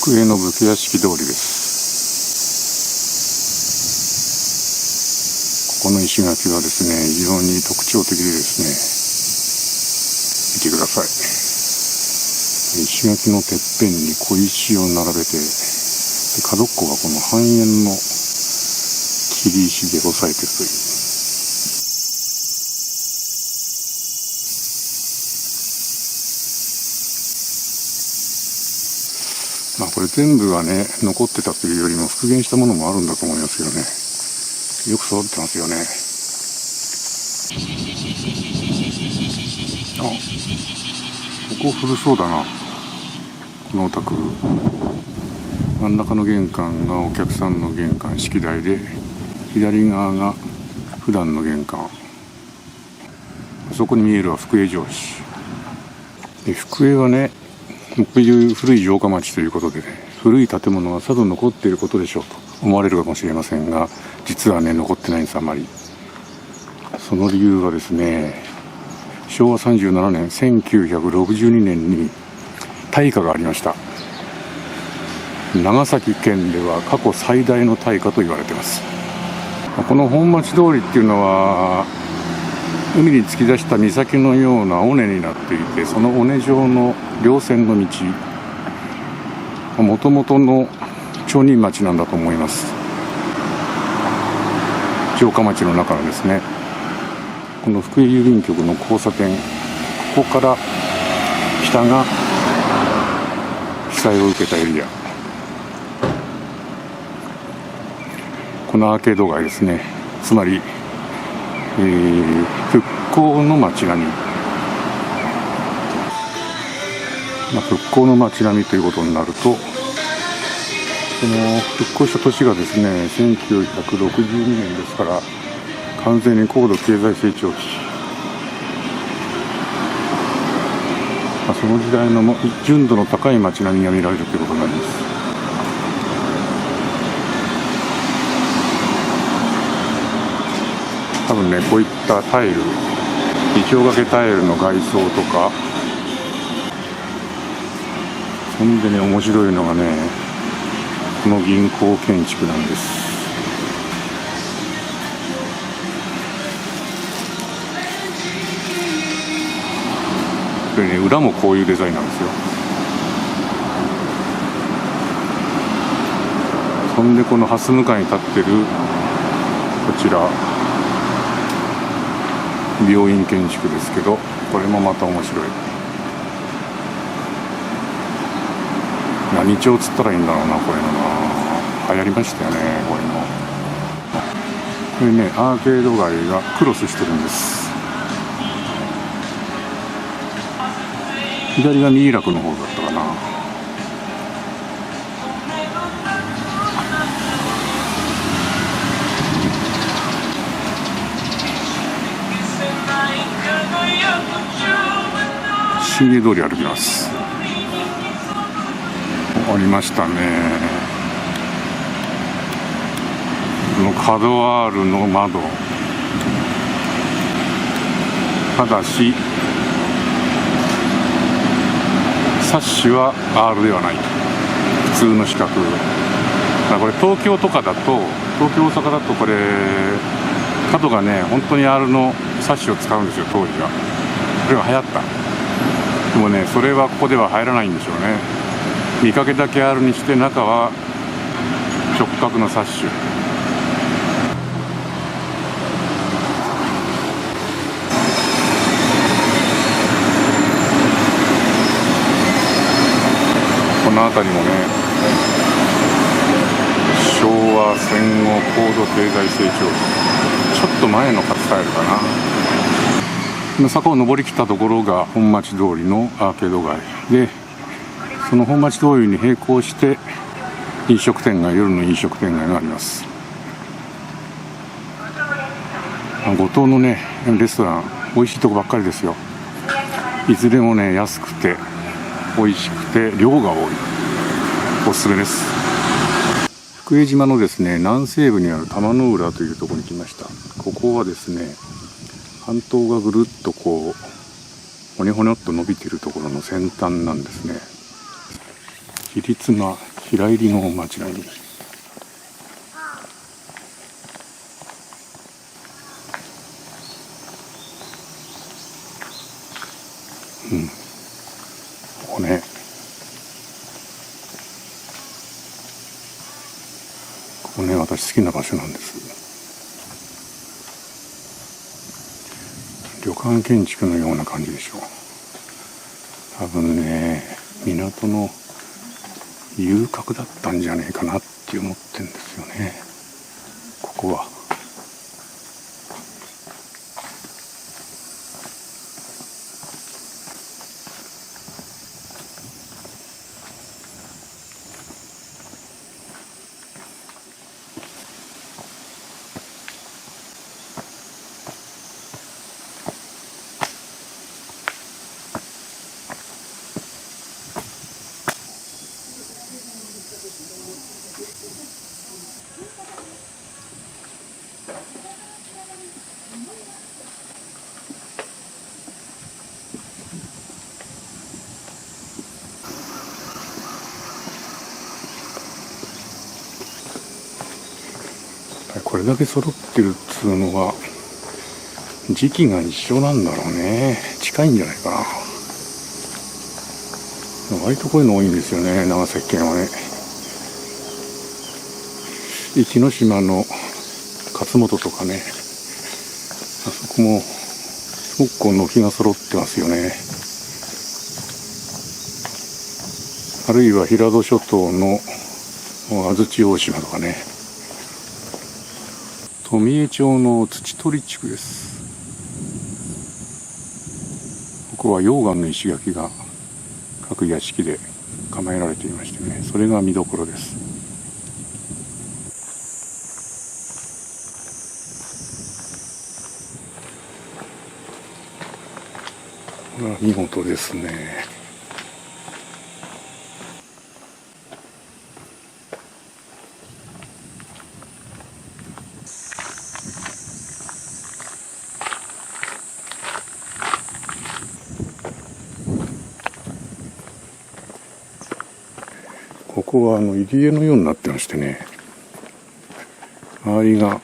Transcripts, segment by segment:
福江の武家屋敷通りです。ここの石垣はですね、非常に特徴的でですね、見てください。石垣のてっぺんに小石を並べて、で角っこがこの半円の切り石で押さえているという。これ全部がね、残ってたというよりも復元したものもあるんだと思いますけどね。よく育ってますよね。ここ古そうだな。このお宅。真ん中の玄関がお客さんの玄関、式台で、左側が普段の玄関。そこに見えるは福江城址。で、福江はね、こういう古い城下町ということでね、古い建物がさぞ残っていることでしょうと思われるかもしれませんが、実はね、残ってないんです、あまり。その理由はですね、昭和37年、1962年に大火がありました。長崎県では過去最大の大火と言われています。この本町通りっていうのは、海に突き出した岬のような尾根になっていて、その尾根上の稜線の道、もともとの町人町なんだと思います。城下町の中のですね、この福井郵便局の交差点、ここから北が被災を受けたエリア。このアーケード街ですね。つまり、復興の街並み、復興の街並みということになると、この復興した年がですね、1962年ですから、完全に高度経済成長期、その時代の純度の高い街並みが見られるということになります。多分ね、こういったタイル、意表掛けタイルの外装とか、そんでね、面白いのがね、この銀行建築なんです。これね、裏もこういうデザインなんですよ。そんでこの蓮向かいに立ってるこちら、病院建築ですけど、これもまた面白い。何町つったらいいんだろうな、これのな。流行りましたよね、これも。これね、アーケード街がクロスしてるんです。左がミイラクの方だったかな。新家通り歩きます。ありましたね。この角ワールの窓。ただし、サッシは R ではない。普通の四角。これ東京とかだと、東京大阪だとこれ、角がね、本当に R のサッシを使うんですよ、当時は。これが流行った。でもね、それはここでは入らないんでしょうね。見かけだけ R にして、中は直角のサッシュ。この辺りもね、昭和戦後高度経済成長期、ちょっと前のカツタイルかな。坂を登りきったところが本町通りのアーケード街で、その本町通りに並行して飲食店街、夜の飲食店街があります。五島のね、レストラン、美味しいとこばっかりですよ。いずれもね、安くて美味しくて量が多い。おすすめです。福江島のですね、南西部にある玉の浦というところに来ました。ここはですね、半島がぐるっとこうほにょほにょっと伸びているところの先端なんですね。卑劣な平入りの町並み。ここね、ここね、私好きな場所なんです。旅館建築のような感じでしょう。多分ね、港の遊郭だったんじゃねえかなって思ってんですよね、ここは。これだけ揃ってるっつうのは時期が一緒なんだろうね。近いんじゃないかな。割とこういうの多いんですよね、長崎県はね。壱岐島の勝本とかね、あそこもすごくこう軒が揃ってますよね。あるいは平戸諸島の安土大島とかね。富江町の土取地区です。ここは溶岩の石垣が各屋敷で構えられていましてね、それが見どころです。これは見事ですね。ここは入り江のようになってましてね、周りが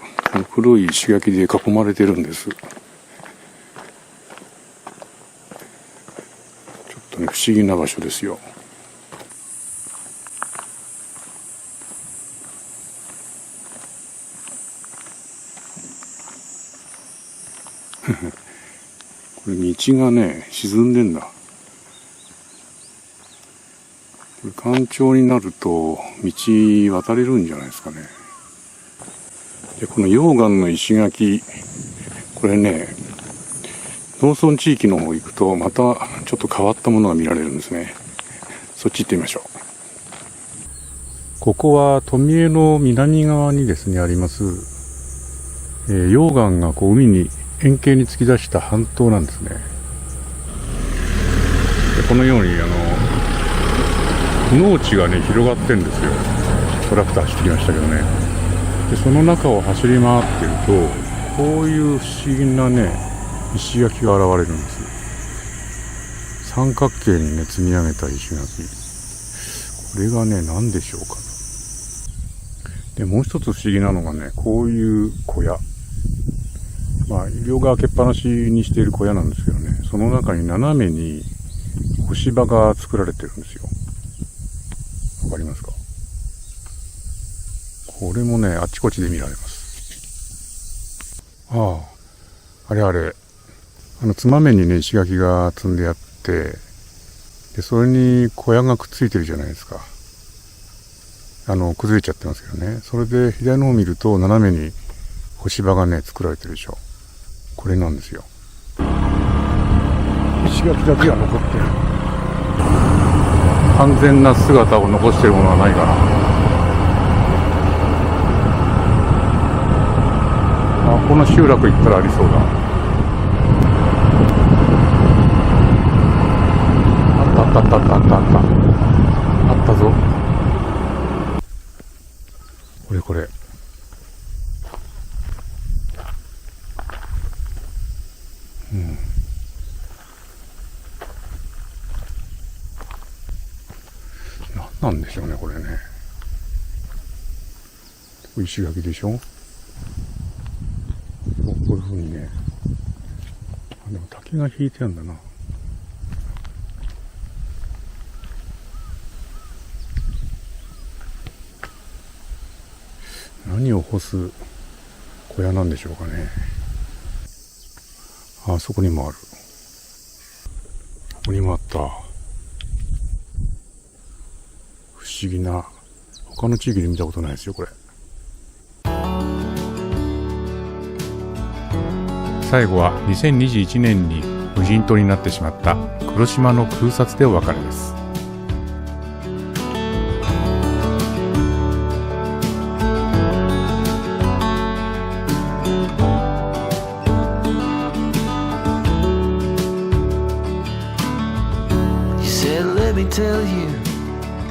黒い石垣で囲まれてるんです。ちょっとね、不思議な場所ですよ。これ道がね、沈んでんだ。干潮になると道渡れるんじゃないですかね。で、この溶岩の石垣、これね、農村地域の方行くとまたちょっと変わったものが見られるんですね。そっち行ってみましょう。ここは富江の南側にですねあります、溶岩がこう海に円形に突き出した半島なんですね。で、このように農地がね広がってんですよ。トラクター走ってきましたけどね。で、その中を走り回ってるとこういう不思議なね石垣が現れるんです。三角形にね積み上げた石垣、これがね何でしょうか。で、もう一つ不思議なのがね、こういう小屋、両側開けっぱなしにしている小屋なんですけどね、その中に斜めに干し場が作られてるんですよ。わかりますか？これもね、あちこちで見られます。あれ、つまめにね、石垣が積んであって、で、それに小屋がくっついてるじゃないですか。崩れちゃってますけどね。それで左の方を見ると、斜めに干し場がね、作られてるでしょ。これなんですよ。石垣だけが残ってる。完全な姿を残しているものはないかな。この集落行ったらありそうだ。あったぞ。これ。何なんでしょうね、これね。石垣でしょ。こういう風にね。でも竹が引いてあるんだな。何を干す小屋なんでしょうかね。あそこにもある。ここにもあった。不思議な、他の地域で見たことないですよ、これ。最後は2021年に無人島になってしまった黒島の空撮でお別れです。Let me tell you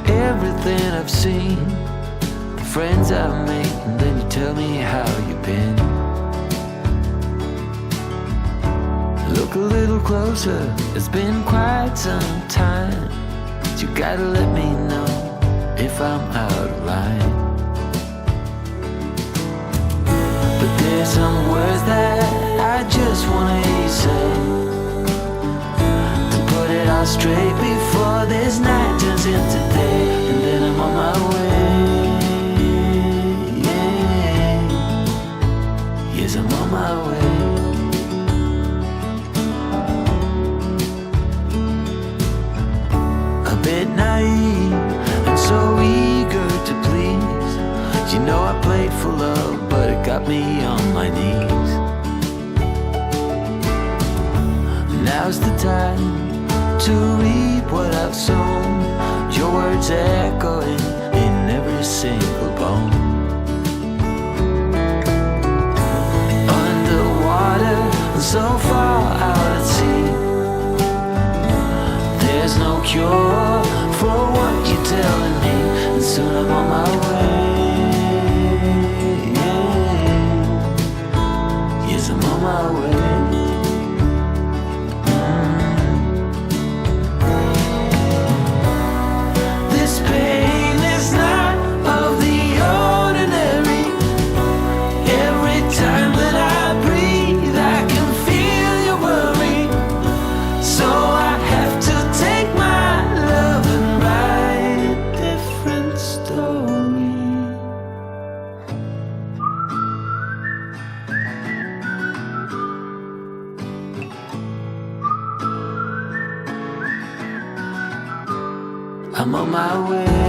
everything I've seen, the friends I've made, and then you tell me how you've been. Look a little closer, it's been quite some time. You gotta let me know if I'm out of line. But there's some words that I just wanna hear you say, put it all straight before this night turns into day, and then I'm on my way. Yeah. Yes, I'm on my way. A bit naive and so eager to please. You know I played for love, but it got me on my knees. Now's the time to reap what I've sown. Your words echoing in every single bone. Underwater and so far out at sea, there's no cure for what you're telling me, and soon I'm on my way. Yes, I'm on my way. I'm on my way.